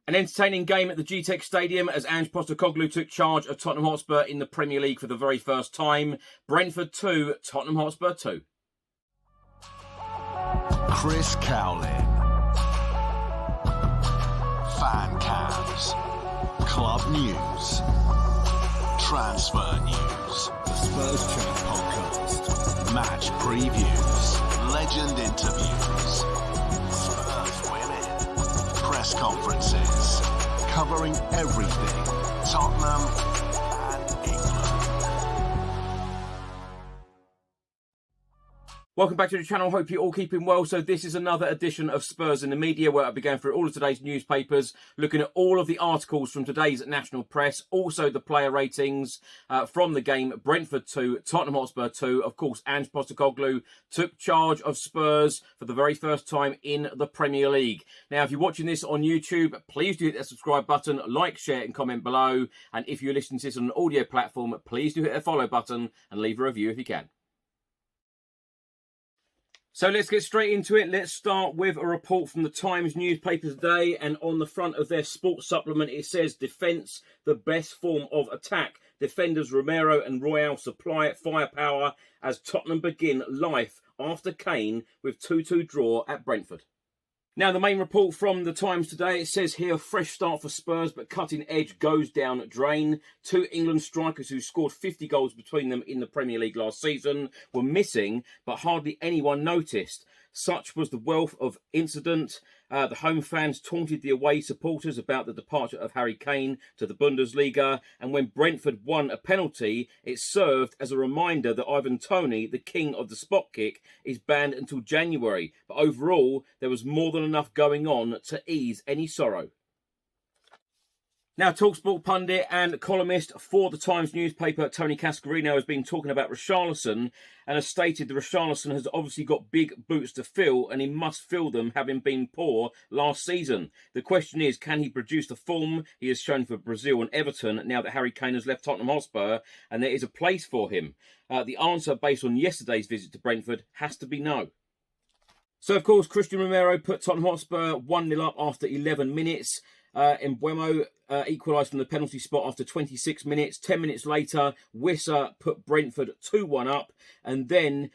An entertaining game at the GTEC Stadium as Ange Postecoglou took charge of Tottenham Hotspur in the Premier League for the very first time. Brentford 2, Tottenham Hotspur 2. Chris Cowlin. Fan cams. Club news. Transfer news. The Spurs Chat podcast. Match previews. Legend interviews. Spurs women. Press conferences. Covering everything. Tottenham and England. Welcome back to the channel. Hope you're all keeping well. So this is another edition of Spurs in the Media, where I'll be going through all of today's newspapers, looking at all of the articles from today's national press, also the player ratings from the game. Brentford 2, Tottenham Hotspur 2. Of course, Ange Postecoglou took charge of Spurs for the very first time in the Premier League. Now, if you're watching this on YouTube, please do hit that subscribe button, like, share and comment below. And if you're listening to this on an audio platform, please do hit the follow button and leave a review if you can. So let's get straight into it. Let's start with a report from the Times newspaper today. And on the front of their sports supplement, it says, defence, the best form of attack. Defenders Romero and Royal supply firepower as Tottenham begin life after Kane with 2-2 draw at Brentford. Now, the main report from the Times today, it says here, fresh start for Spurs, but cutting edge goes down drain. Two England strikers who scored 50 goals between them in the Premier League last season were missing, but hardly anyone noticed. Such was the wealth of incident. The home fans taunted the away supporters about the departure of Harry Kane to the Bundesliga. And when Brentford won a penalty, it served as a reminder that Ivan Toney, the king of the spot kick, is banned until January. But overall, there was more than enough going on to ease any sorrow. Now, TalkSport pundit and columnist for the Times newspaper, Tony Cascarino, has been talking about Richarlison and has stated that Richarlison has obviously got big boots to fill and he must fill them, having been poor last season. The question is, can he produce the form he has shown for Brazil and Everton now that Harry Kane has left Tottenham Hotspur and there is a place for him? The answer, based on yesterday's visit to Brentford, has to be no. So, of course, Christian Romero put Tottenham Hotspur 1-0 up after 11 minutes. Mbeumo equalised from the penalty spot after 26 minutes. 10 minutes later, Wissa put Brentford 2-1 up. And then,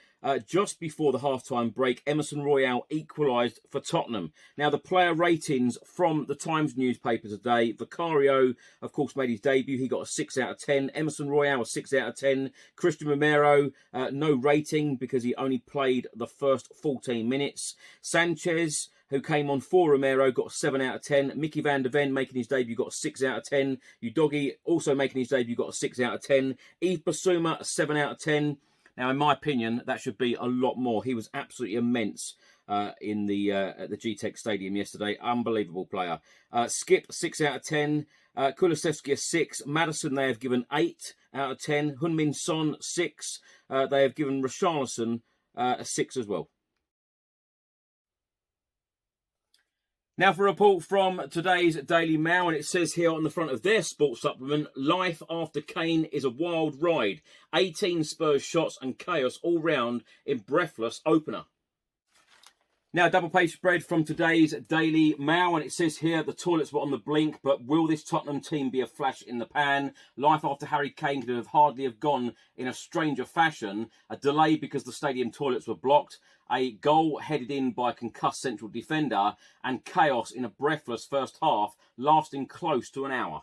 just before the half-time break, Emerson Royal equalised for Tottenham. Now, the player ratings from the Times newspaper today. Vicario, of course, made his debut. He got a 6 out of 10. Emerson Royal, a 6 out of 10. Christian Romero, no rating because he only played the first 14 minutes. Sanchez, who came on for Romero, got a 7 out of 10. Mickey van der Ven, making his debut, got a 6 out of 10. Udogie, also making his debut, got a 6 out of 10. Yves Bissouma, a 7 out of 10. Now, in my opinion, that should be a lot more. He was absolutely immense in the at the GTEC Stadium yesterday. Unbelievable player. Skip, 6 out of 10. Kulusevski, a 6. Maddison, they have given 8 out of 10. Heung-min Son, 6. They have given Richarlison a 6 as well. Now for a report from today's Daily Mail, and it says here on the front of their sports supplement, life after Kane is a wild ride. 18 Spurs shots and chaos all round in breathless opener. Now, double page spread from today's Daily Mail, and it says here the toilets were on the blink, but will this Tottenham team be a flash in the pan? Life after Harry Kane could have hardly have gone in a stranger fashion. A delay because the stadium toilets were blocked, a goal headed in by a concussed central defender, and chaos in a breathless first half lasting close to an hour.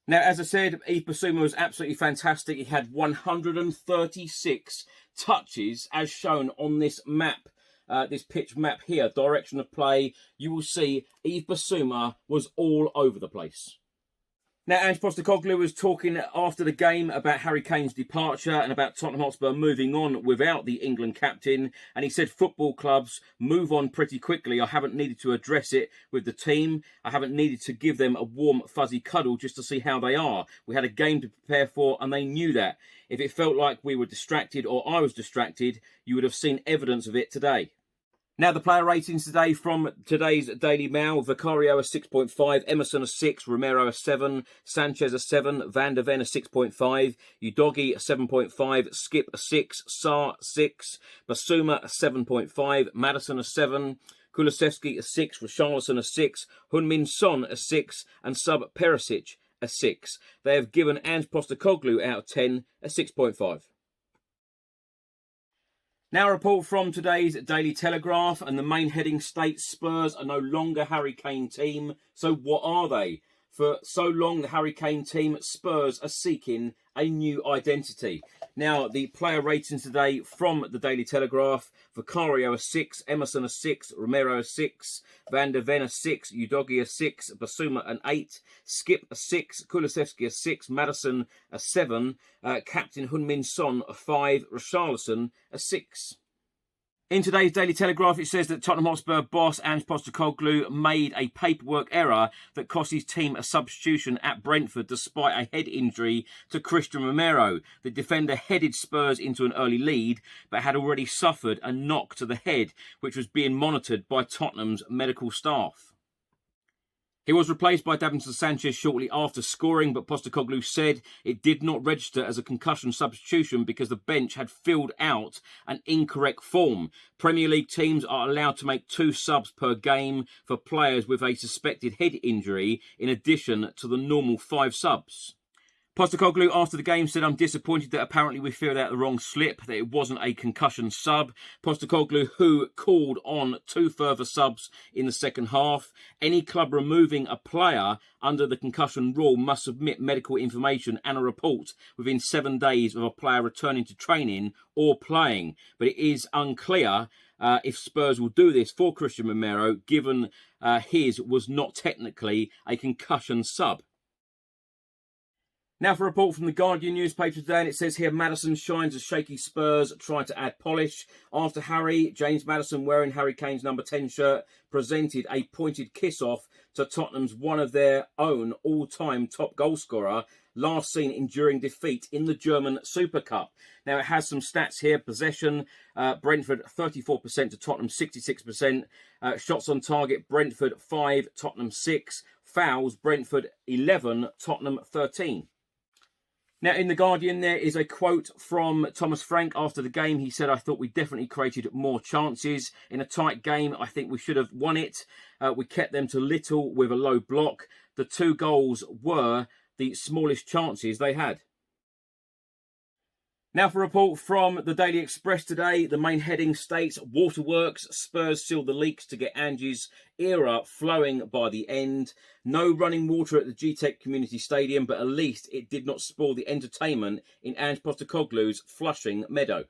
Now, as I said, Yves Bissouma was absolutely fantastic. He had 136 touches as shown on this map. This pitch map here, direction of play. You will see Yves Bissouma was all over the place. Now, Ange Postecoglou was talking after the game about Harry Kane's departure and about Tottenham Hotspur moving on without the England captain. And he said football clubs move on pretty quickly. I haven't needed to address it with the team. I haven't needed to give them a warm, fuzzy cuddle just to see how they are. We had a game to prepare for and they knew that. If it felt like we were distracted or I was distracted, you would have seen evidence of it today. Now, the player ratings today from today's Daily Mail. Vicario a 6.5, Emerson a 6, Romero a 7, Sanchez a 7, Van der Ven a 6.5, Udogie a 7.5, Skip a 6, Sarr 6, Bissouma a 7.5, Maddison a 7, Kulusevski a 6, Richarlison a 6, Heung-min Son a 6, and sub Perisic a 6. They have given Ange Postecoglou out of 10 a 6.5. Now a report from today's Daily Telegraph, and the main heading states Spurs are no longer Harry Kane team. So what are they? For so long, the Harry Kane team, Spurs are seeking a new identity. Now, the player ratings today from the Daily Telegraph: Vicario a 6, Emerson a 6, Romero a 6, Van der Ven a 6, Udogie a 6, Basuma an 8, Skip a 6, Kulusevski a 6, Maddison a 7, Captain Heung-min Son a 5, Richarlison a 6. In today's Daily Telegraph, it says that Tottenham Hotspur boss Ange Postecoglou made a paperwork error that cost his team a substitution at Brentford despite a head injury to Christian Romero. The defender headed Spurs into an early lead, but had already suffered a knock to the head, which was being monitored by Tottenham's medical staff. He was replaced by Davinson Sanchez shortly after scoring, but Postecoglou said it did not register as a concussion substitution because the bench had filled out an incorrect form. Premier League teams are allowed to make 2 subs per game for players with a suspected head injury, in addition to the normal 5 subs. Postecoglou after the game said, "I'm disappointed that apparently we filled out the wrong slip, that it wasn't a concussion sub." Postecoglou, who called on 2 further subs in the second half. Any club removing a player under the concussion rule must submit medical information and a report within 7 days of a player returning to training or playing. But it is unclear if Spurs will do this for Christian Romero, given his was not technically a concussion sub. Now for a report from the Guardian newspaper today, and it says here, Maddison shines as shaky Spurs try to add polish. After Harry, James Maddison, wearing Harry Kane's number 10 shirt, presented a pointed kiss-off to Tottenham's one of their own all-time top goalscorer, last seen enduring defeat in the German Super Cup. Now it has some stats here. Possession, Brentford 34% to Tottenham 66%. Shots on target, Brentford 5, Tottenham 6. Fouls, Brentford 11, Tottenham 13. Now, in The Guardian, there is a quote from Thomas Frank after the game. He said, "I thought we definitely created more chances. In a tight game, I think we should have won it. We kept them to little with a low block. The 2 goals were the smallest chances they had." Now for a report from the Daily Express today, the main heading states, Waterworks, Spurs seal the leaks to get Ange's era flowing by the end. No running water at the G-Tech Community Stadium, but at least it did not spoil the entertainment in Ange Postecoglou's Flushing Meadow.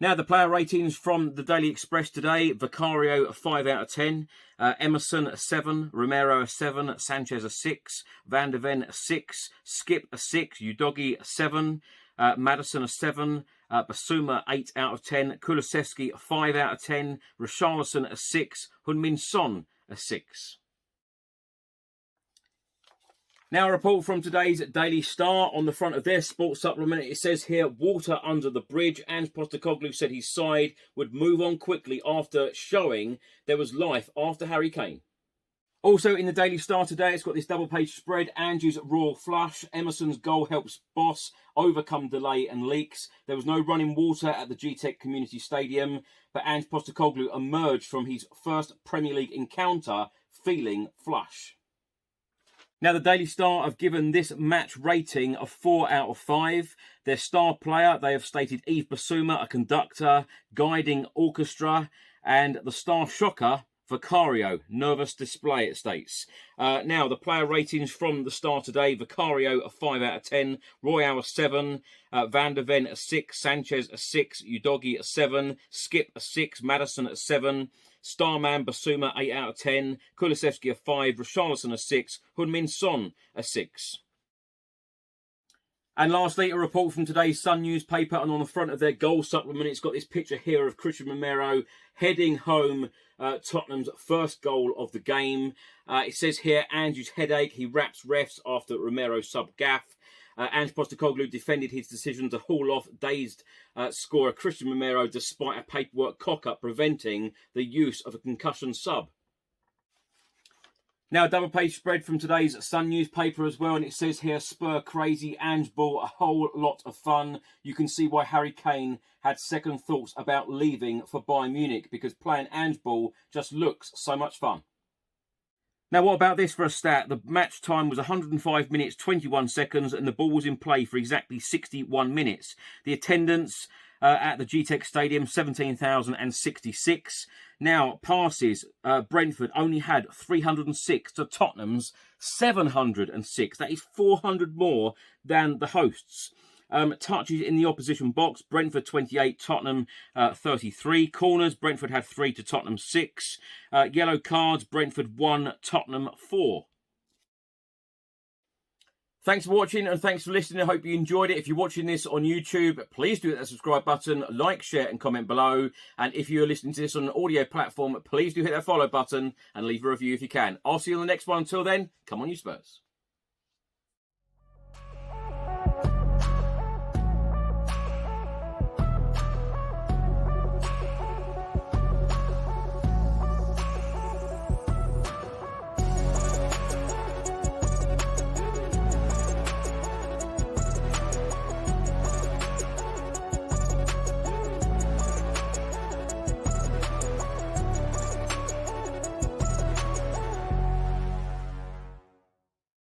Now, the player ratings from the Daily Express today, Vicario a 5 out of 10, Emerson a 7, Romero a 7, Sanchez a 6, Van der Ven a 6, Skip a 6, Udogie a 7, Maddison a 7, Basuma 8 out of 10, Kulusevski a 5 out of 10, Richarlison a 6, Heung-min Son a 6. Now a report from today's Daily Star. On the front of their sports supplement, it says here, water under the bridge. Ange Postecoglou said his side would move on quickly after showing there was life after Harry Kane. Also in the Daily Star today, it's got this double-page spread. Ange's royal flush. Emerson's goal helps boss overcome delay and leaks. There was no running water at the G-Tech Community Stadium, but Ange Postecoglou emerged from his first Premier League encounter feeling flush. Now, the Daily Star have given this match rating a 4 out of 5. Their star player, they have stated Yves Basuma, a conductor, guiding orchestra, and the star shocker, Vicario, nervous display, it states. Now, the player ratings from the Star today, Vicario a 5 out of 10, Royale a 7, Van der Ven a 6, Sanchez a 6, Udogie a 7, Skip a 6, Maddison a 7, Starman Basuma 8 out of 10, Kulusevski a 5, Richarlison a 6, Heung-min Son a 6. And lastly, a report from today's Sun newspaper, and on the front of their goal supplement, it's got this picture here of Christian Romero heading home Tottenham's first goal of the game. It says here, Andrew's headache, he raps refs after Romero sub-gaff. Ange Postecoglou defended his decision to haul off dazed scorer Christian Romero despite a paperwork cock-up preventing the use of a concussion sub. Now, a double page spread from today's Sun newspaper as well, and it says here, Spur crazy, Ange Ball, a whole lot of fun. You can see why Harry Kane had second thoughts about leaving for Bayern Munich, because playing Ange Ball just looks so much fun. Now, what about this for a stat? The match time was 105 minutes, 21 seconds, and the ball was in play for exactly 61 minutes. The attendance at the GTEC Stadium, 17,066. Now, passes, Brentford only had 306 to Tottenham's 706. That is 400 more than the hosts. Touches in the opposition box, Brentford 28, Tottenham 33. Corners, Brentford had 3 to Tottenham 6. Yellow cards, Brentford 1, Tottenham 4. Thanks for watching and thanks for listening. I hope you enjoyed it. If you're watching this on YouTube, please do hit that subscribe button, like, share and comment below. And if you're listening to this on an audio platform, please do hit that follow button and leave a review if you can. I'll see you on the next one. Until then, come on you Spurs.